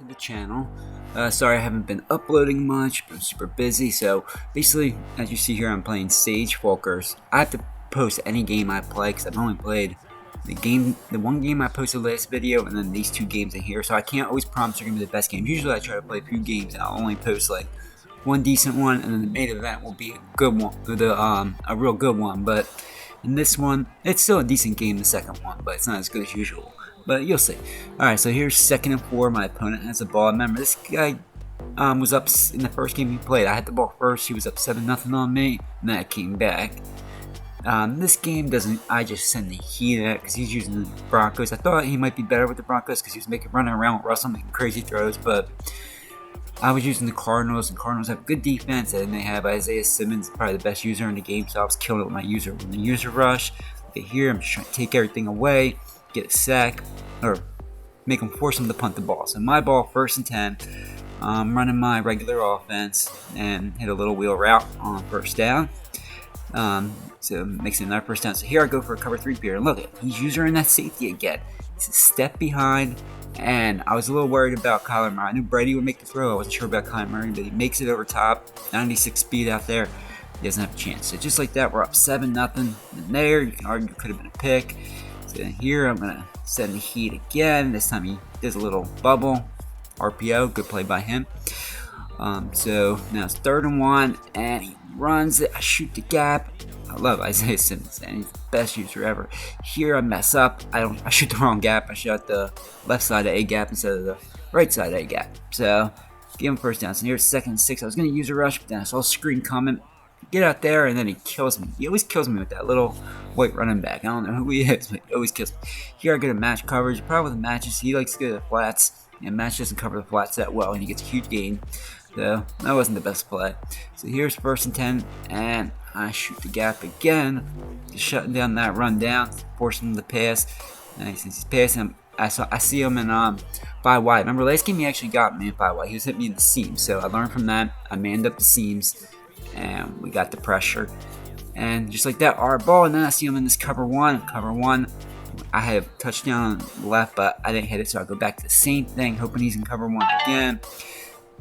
the channel. Sorry I haven't been uploading much, but I'm super busy. So basically, as you see here, I'm playing Sage Folkers. I have to post any game I play because I've only played the one game I posted last video, and then these two games in here. So I can't always promise they're gonna be the best games. Usually I try to play a few games and I'll only post like one decent one, and then the main event will be a good one, a real good one. But in this one, it's still a decent game, the second one, but it's not as good as usual. But you'll see. Alright, so here's 2nd and 4. My opponent has the ball. Remember, this guy was up in the first game he played. I had the ball first. He was up 7-0 on me, and then I came back. This game doesn't. I just send the heat at it because he's using the Broncos. I thought he might be better with the Broncos because he was running around with Russell, making crazy throws, but I was using the Cardinals, and Cardinals have good defense, and they have Isaiah Simmons, probably the best user in the game, so I was killing it with my user. When the user rush, okay, here I'm just trying to take everything away, get a sack, or make them force them to punt the ball. So my ball, 1st and 10. I'm running my regular offense and hit a little wheel route on 1st down. So makes it another 1st down. So here I go for a cover 3 beer, and look at he's using that safety again. He's a step behind, and I was a little worried about Kyler Murray. I knew Brady would make the throw. I wasn't sure about Kyler Murray, but he makes it over top. 96 speed out there. He doesn't have a chance. So just like that, we're up 7-0. And there, you can argue it could have been a pick. So here I'm gonna send the heat again. This time he does a little bubble. RPO, good play by him. So now it's 3rd and 1, and he runs it. I shoot the gap. I love Isaiah Simmons, and he's the best user ever. Here I mess up. I shoot the wrong gap. I shot the left side of A gap instead of the right side of A gap. So give him 1st down. So here's 2nd and 6. I was gonna use a rush, but then I saw a screen coming. Get out there, and then he kills me. He always kills me with that little white running back. I don't know who he is, but he always kills me. Here I get a match coverage. The problem with the matches, he likes to go to the flats, and match doesn't cover the flats that well, and he gets a huge gain. So that wasn't the best play. So here's 1st and 10, and I shoot the gap again, just shutting down that run down, forcing him to pass. And since he's passing, I see him in 5 wide. Remember last game he actually got me in 5 wide. He was hitting me in the seams, so I learned from that. I manned up the seams, and we got the pressure. And just like that, our ball, and then I see him in this cover 1. Cover 1, I have touchdown on the left, but I didn't hit it, so I go back to the same thing, hoping he's in cover 1 again.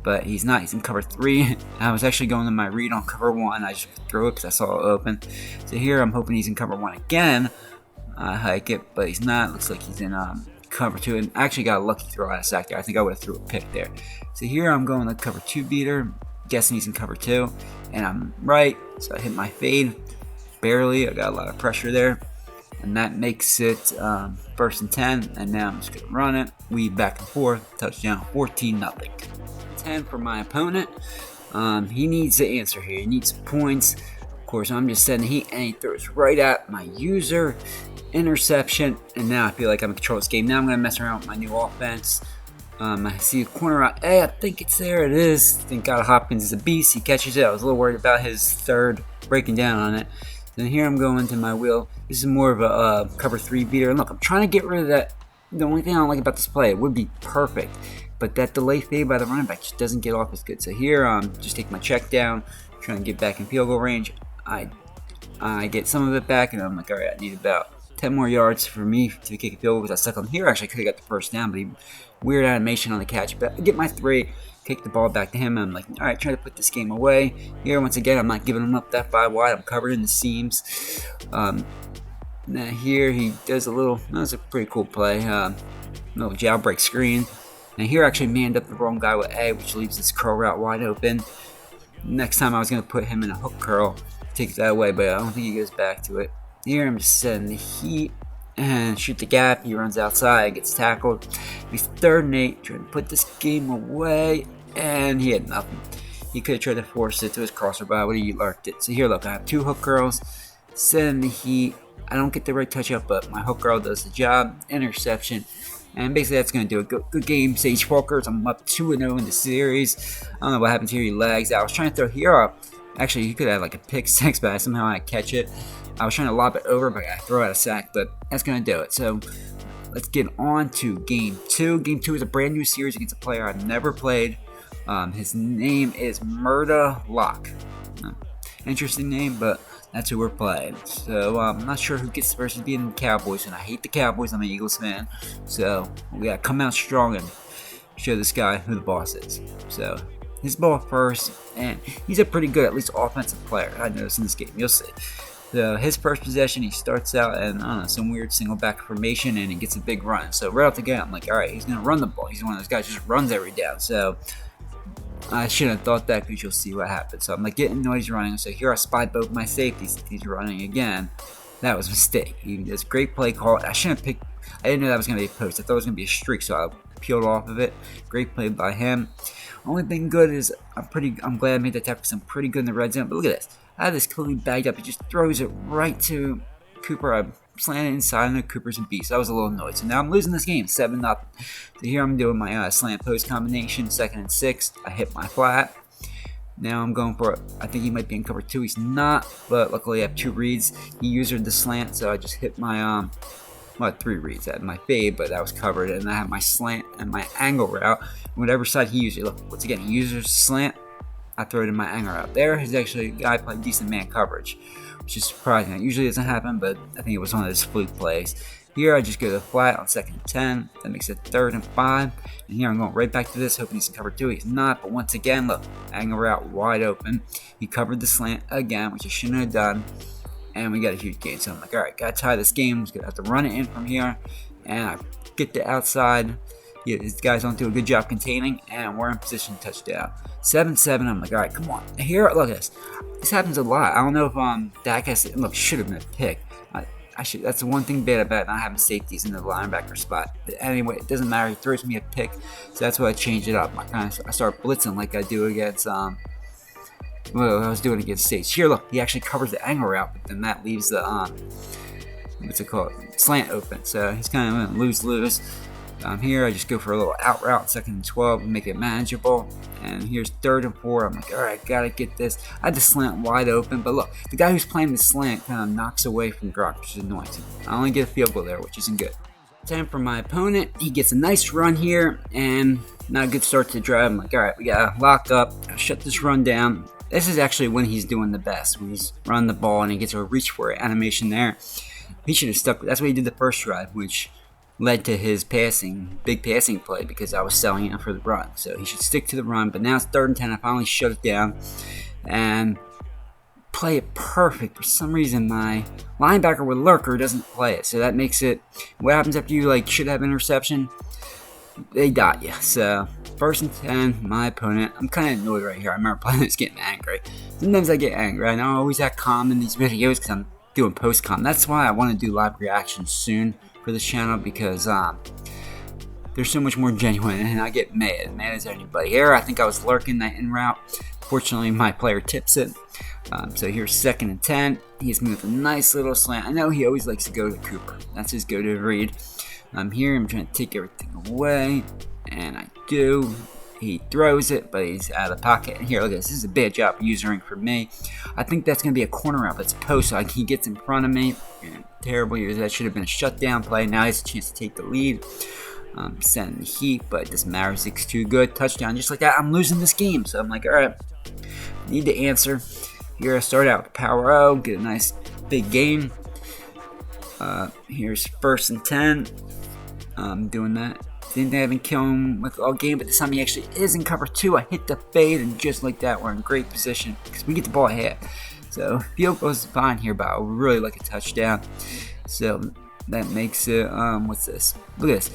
But he's not. He's in cover 3. I was actually going to my read on cover 1. I just threw it because I saw it open. So here I'm hoping he's in cover 1 again. I hike it, but he's not. Looks like he's in cover 2. And I actually got a lucky throw out of sack there. I think I would have threw a pick there. So here I'm going to cover 2 beater. Guessing he's in cover 2. And I'm right. So I hit my fade. Barely. I got a lot of pressure there. And that makes it 1st and 10. And now I'm just going to run it. Weave back and forth. Touchdown. 14-0. 10 for my opponent. He needs the answer here. He needs points. Of course, I'm just sending heat, and he throws right at my user. Interception, and now I feel like I'm in control of this game. Now I'm going to mess around with my new offense. I see a corner out. Hey, I think it's there. It is. Thank God Hopkins is a beast. He catches it. I was a little worried about his 3rd breaking down on it. Then here I'm going to my wheel. This is more of a cover 3 beater. And look, I'm trying to get rid of that. The only thing I don't like about this play, it would be perfect, but that delay fade by the running back just doesn't get off as good. So here, just take my check down, trying to get back in field goal range. I get some of it back, and I'm like, all right, I need about 10 more yards for me to kick a field goal because I stuck on here. Actually, I could have got the 1st down, but weird animation on the catch. But I get my 3, kick the ball back to him, and I'm like, all right, try to put this game away. Here, once again, I'm not giving him up that 5 wide. I'm covered in the seams. Now here he does a little. That was a pretty cool play. Little jailbreak screen. And here I actually manned up the wrong guy with A, which leaves this curl route wide open. Next time I was going to put him in a hook curl, take that away, but I don't think he goes back to it. Here I'm just setting the heat and shoot the gap. He runs outside, gets tackled. He's 3rd and 8, trying to put this game away, and he had nothing. He could have tried to force it to his crosser, but I would have lurked it. So here, look, I have 2 hook curls, setting the heat. I don't get the right touch up, but my hook curl does the job. Interception. And basically that's going to do it. Good game, Sage Folkers. I'm up 2-0 in the series. I don't know what happened here. He lags out. I was trying to throw here up. Actually, he could have like a pick 6, but somehow I catch it. I was trying to lob it over, but I throw out a sack. But that's going to do it. So let's get on to Game 2. Game 2 is a brand new series against a player I've never played. His name is Murda Locke. Interesting name, but that's who we're playing. So I'm not sure who gets versus being the Cowboys, and I hate the Cowboys. I'm an Eagles fan, so we gotta come out strong and show this guy who the boss is. So his ball first, and he's a pretty good, at least offensive player. I noticed in this game, you'll see. So his first possession, he starts out in, I don't know, some weird single back formation, and he gets a big run. So right off the gate, I'm like, all right, he's gonna run the ball. He's one of those guys who just runs every down. So I shouldn't have thought that, because you'll see what happens. So I'm like getting noise running. So here I spy both my safeties. He's running again. That was a mistake. He does great play call. I shouldn't have picked. I didn't know that was gonna be a post. I thought it was gonna be a streak, so I peeled off of it. Great play by him. Only thing good is I'm glad I made that tackle because I'm pretty good in the red zone. But look at this. I have this clearly bagged up. He just throws it right to Cooper. I slanted inside, and Cooper's a beast. That was a little annoyed. So now I'm losing this game, 7-0. So here I'm doing my slant post combination, 2nd and 6. I hit my flat. Now I'm going for it. I think he might be in cover 2. He's not, but luckily I have 2 reads. He used the slant, so I just hit my 3 reads. I had my fade, but that was covered, and I have my slant and my angle route. Whatever side he uses, look, once again, he uses the slant. I throw it in my angle route. There, he's actually a guy playing decent man coverage, which is surprising. It usually doesn't happen, but I think it was one of those fluke plays. Here, I just go to the flat on 2nd and 10. That makes it 3rd and 5. And here I'm going right back to this, hoping he's in cover 2. He's not, but once again, look, angle route wide open. He covered the slant again, which I shouldn't have done. And we got a huge gain. So I'm like, all right, got to tie this game. I'm just going to have to run it in from here. And I get the outside. Yeah, these guys don't do a good job containing. And we're in position to touchdown. 7-7. I'm like, all right, come on. Here, look at this. This happens a lot. I don't know if Dak has, look, should have been a pick. I should. That's the one thing bad about not having safeties in the linebacker spot. But anyway, it doesn't matter. He throws me a pick. So that's why I changed it up. I start blitzing like I do against well, I was doing against Sage. Here, look, he actually covers the angle route, but then that leaves the what's it called, slant open. So he's kind of gonna lose. Here I just go for a little out route, 2nd and 12, and make it manageable. And here's 3rd and 4. I'm like, all right, gotta get this. I had the slant wide open, but look, the guy who's playing the slant kind of knocks away from Gronk, which is annoying. I only get a field goal there, which isn't good. Time for my opponent. He gets a nice run here, and not a good start to the drive. I'm like, all right, we gotta lock up, shut this run down. This is actually when he's doing the best, when he's running the ball and he gets a reach for it animation there. He should have stuck. That's what he did the first drive, which led to his big passing play, because I was selling it for the run. So he should stick to the run. But now it's 3rd and 10. I finally shut it down and play it perfect. For some reason, my linebacker with Lurker doesn't play it. So that makes it, what happens after you should have interception? They dot you. So 1st and 10, my opponent. I'm kind of annoyed right here. I remember playing this getting angry. Sometimes I get angry. I know I always act calm in these videos because I'm doing post-com. That's why I want to do live reactions soon for this channel, because they're so much more genuine, and I get mad as anybody. Here, I think I was lurking that in route. Fortunately, my player tips it. So here's 2nd and 10. He's moved a nice little slant. I know he always likes to go to Cooper. That's his go-to read. Here, I'm trying to take everything away, and I do. He throws it, but he's out of the pocket. And here, look at this. This is a bad job usering for me. I think that's going to be a corner route, but it's post, so he gets in front of me. And terrible. That should have been a shutdown play. Now he has a chance to take the lead. Sending the heat, but it doesn't matter. Zig's too good. Touchdown. Just like that, I'm losing this game. So I'm like, all right, need to answer. Here I start out with power O, get a nice big game. Here's 1st and 10. I'm doing that. Didn't have him kill him with all game, but this time he actually is in cover 2. I hit the fade, and just like that, we're in great position because we get the ball ahead. So field goes fine here, but I would really like a touchdown. So that makes it, what's this? Look at this.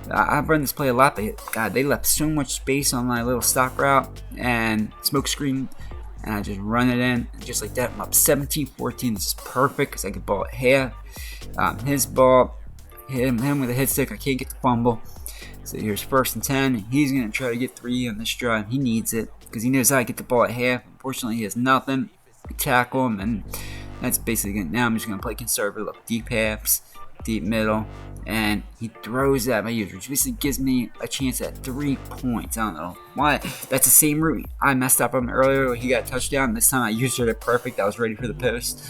I've run this play a lot, but God, they left so much space on my little stock route and smoke screen, and I just run it in, just like that. I'm up 17-14. This is perfect because I get ball at half. His ball, him with a hit stick. I can't get the fumble. So here's 1st and 10. He's going to try to get 3 on this drive. He needs it because he knows how to get the ball at half. Unfortunately, he has nothing. We tackle him, and that's basically it. Now I'm just going to play conservative. Look, deep halves, deep middle, and he throws at my user, which basically gives me a chance at 3 points. I don't know why. That's the same route. I messed up on him earlier when he got a touchdown. This time I used it perfect. I was ready for the post.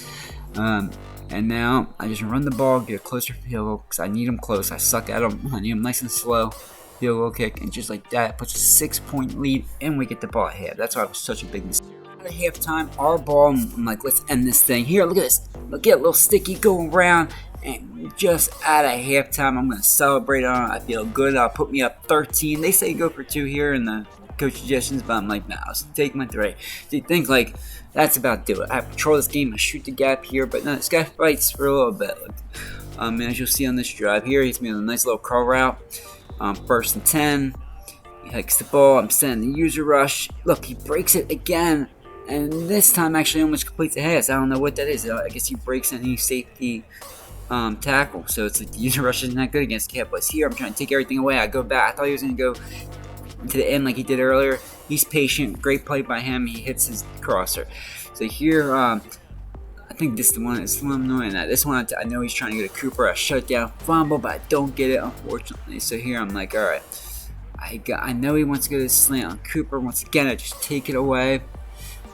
And now I just run the ball, get a closer field goal because I need him close. I suck at him. I need him nice and slow. Field goal kick, and just like that, puts a 6-point lead, and we get the ball ahead. That's why it was such a big mistake. At halftime, our ball, I'm like, let's end this thing. Here, look at this. Look at a little sticky going around, and just out of halftime. I'm going to celebrate on it. I feel good. I'll put me up 13. They say go for 2 here in the coach suggestions, but I'm like, nah, I'll take my 3. So you think, like, that's about to do it. I control this game. I shoot the gap here, but no, this guy fights for a little bit. Like, as you'll see on this drive here, he's made a nice little curl route. 1st and 10. He hikes the ball. I'm sending the user rush. Look, he breaks it again. And this time actually almost completes the pass. I don't know what that is. I guess he breaks any safety tackle. So it's like the user rush isn't that good against Cowboys. Here I'm trying to take everything away. I go back. I thought he was going to go to the end like he did earlier. He's patient. Great play by him. He hits his crosser. So here, I think this is the one that's annoying. This one, I know he's trying to get a Cooper. I shut down fumble, but I don't get it, unfortunately. So here I'm like, all right. I know he wants to go to the slant on Cooper. Once again, I just take it away.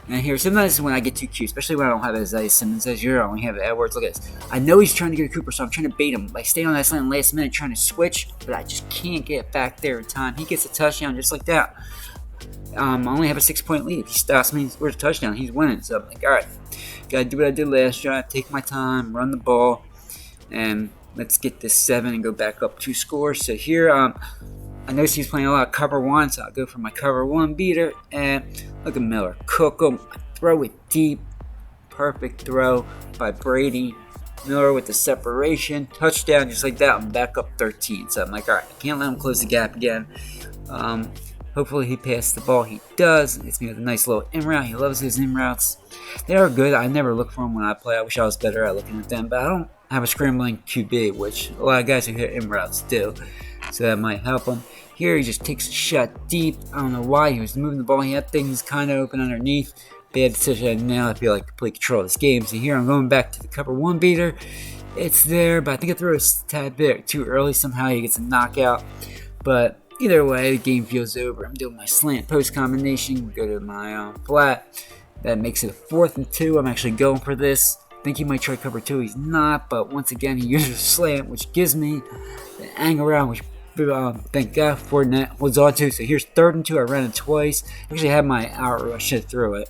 And here, sometimes when I get too cute, especially when I don't have Isaiah Simmons as you, I only have Edwards. Look at this. I know he's trying to get a Cooper, so I'm trying to bait him. Like, stay on that slant last minute, trying to switch, but I just can't get back there in time. He gets a touchdown just like that. I only have a 6-point lead. If he stops me, he scores a touchdown. He's winning. So I'm like, all right, gotta do what I did last drive. Take my time, run the ball, and let's get this 7 and go back up 2 scores. So here, I noticed he's playing a lot of cover 1, so I'll go for my cover 1 beater. And look at Miller. Cook him. Throw it deep. Perfect throw by Brady. Miller with the separation. Touchdown just like that. I'm back up 13. So I'm like, all right, I can't let him close the gap again. Hopefully he passed the ball. He does. It's me with a nice little in route. He loves his in routes. They are good. I never look for them when I play. I wish I was better at looking at them, but I don't have a scrambling QB, which a lot of guys who hit in routes do. So that might help him. Here he just takes a shot deep. I don't know why. He was moving the ball. He had things kind of open underneath. Bad decision. Now I feel like complete control of this game. So here I'm going back to the cover 1 beater. It's there, but I think I threw a tad bit too early. Somehow he gets a knockout. But either way, the game feels over. I'm doing my slant post combination. Go to my flat. That makes it a 4th and 2. I'm actually going for this. I think he might try cover 2. He's not. But once again, he uses a slant, which gives me the angle around, which thank God Fournette holds on to. So here's 3rd and 2. I ran it twice. Actually had my out rush. I threw it.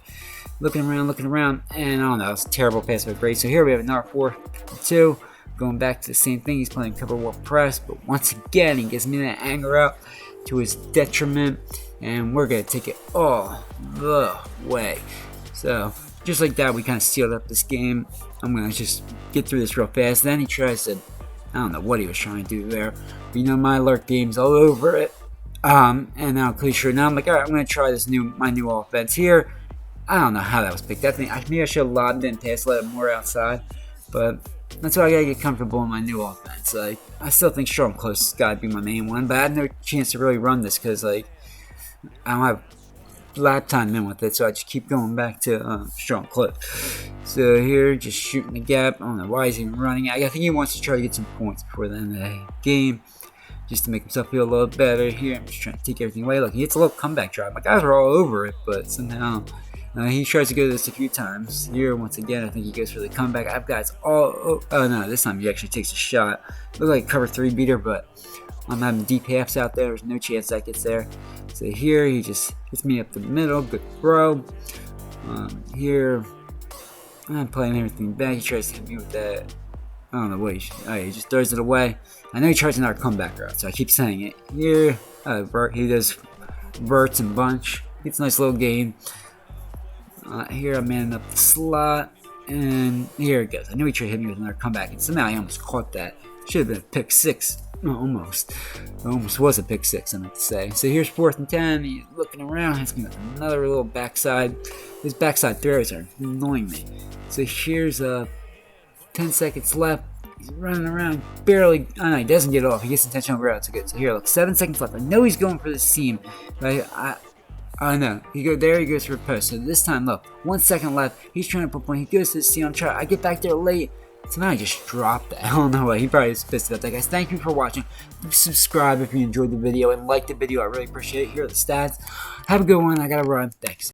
Looking around, and I don't know. It's a terrible pass by Brady. So here we have another 4th and 2. Going back to the same thing. He's playing cover 1 press, but once again, he gives me that anger out to his detriment, and we're gonna take it all the way. So just like that, we kind of sealed up this game. I'm gonna just get through this real fast. Then he tries to, I don't know what he was trying to do there. But you know, my alert game's all over it. And now I'm pretty sure. Now I'm like, all right, I'm gonna try my new offense here. I don't know how that was picked. Maybe I should have lobbed in pass, let him more outside. But that's why I gotta get comfortable in my new offense. Like, I still think strong close has gotta be my main one, but I had no chance to really run this because, like, I don't have lap time in with it, so I just keep going back to strong close. So here, just shooting the gap. I don't know why he's even running. I think he wants to try to get some points before the end of the game, just to make himself feel a little better. Here, I'm just trying to take everything away. Look, he hits a little comeback drive. My guys are all over it, but somehow he tries to go to this a few times. Here, once again, I think he goes for the comeback. I've guys all. Oh no, this time he actually takes a shot. Looks like a cover 3 beater, but I'm having deep halves out there. There's no chance that gets there. So here, he just hits me up the middle. Good throw. Here, I'm playing everything back. He tries to hit me with that. I don't know what he just throws it away. I know he tries another comeback route, so I keep saying it. Here, he does verts and bunch. It's a nice little game. Here I'm manning up the slot, and here it goes. I knew he tried to hit me with another comeback, and somehow I almost caught that. Should have been a pick 6. No, almost. It almost was a pick 6, I meant to say. So here's 4th and 10. He's looking around. He's going to another little backside. His backside throws are annoying me. So here's 10 seconds left. He's running around, barely. I don't know, he doesn't get off. He gets intentional route. So good. So here, look, 7 seconds left. I know he's going for the seam, but I know. He goes for a post. So this time, look, 1 second left. He's trying to put point. He goes to the seam. I get back there late. Somehow I just dropped that. I don't know why. He probably was pissed about that, guys. Thank you for watching. Subscribe if you enjoyed the video and like the video. I really appreciate it. Here are the stats. Have a good one. I gotta run. Thanks.